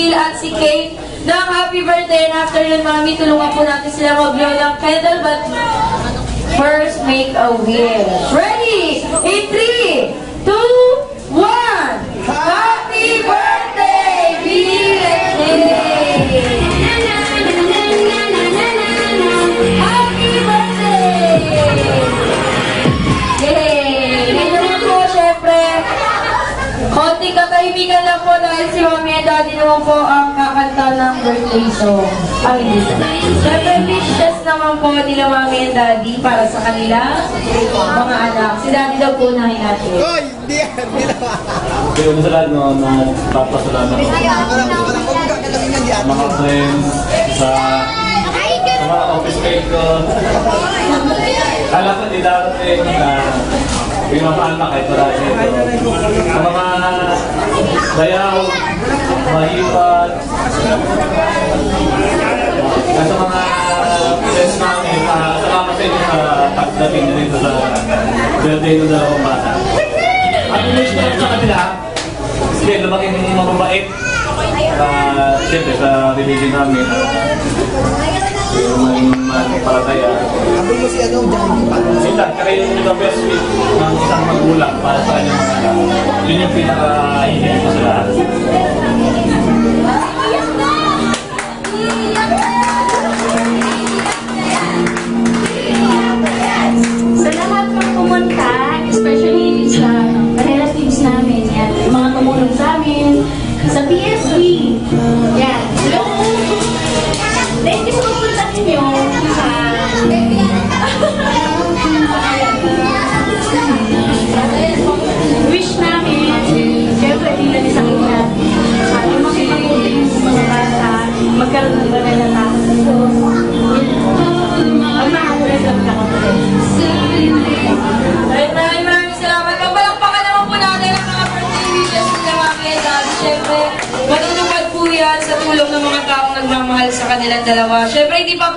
Jill at si Kate ng happy birthday. And after yun, mami, tulungan po natin sila mag-blow ng candle. But first, make a wish. Ready? In 3, 2, 1. Happy birthday, Jill and Kate! Happy birthday! Yay! Ngayon naman po, syempre, konting katahimikan lang po dahil si Mami and Daddy naman po ang kakanta ng birthday song. Ay, syempre, wishes naman po nila Mami and Daddy para sa kanila mga anak. Si Daddy daw po nahin natin. Hoy! Hindi yan! Hindi naman! Pero sa lahat no, nagpapasalamat ako mga friends, sa mga office mate ko. Alam ko, di darating na may mapaan kahit marami ito. Sa mga dayaw, mahipat, at sa mga friends namin, salamat sa inyo sa pagdating dito sa birthday ng dalawang bata. At wish ko lang sa kanila, sige, lumaking mababait. Siyempre, sa religion namin, yung palataya. Sabi mo si ano, Johnny Patos. Sila, kaya yung the best week ng isang magulang para sa kanyang mga anak. Yun yung pinaka-hinig ko sa lahat. Sa lahat ng pumunta, especially sa relatives namin, yan, yung mga tumulong sa amin, sa PSP, yan. Hello! Thank you sa pupunta ninyo sa wish namin, siyempre din sa kanila, yung makipag-uling sa mga bata, magkaroon ng banal na tao sa Diyos. Ang makakulit ang confidence. Maraming salamat. Kapalakpakan naman po natin ang mga birthday wishes nila Mami and Daddy. Siyempre, matutupad po yan sa tulong ng mga taong nagmamahal sa kanilang dalawa. Siyempre, hindi pa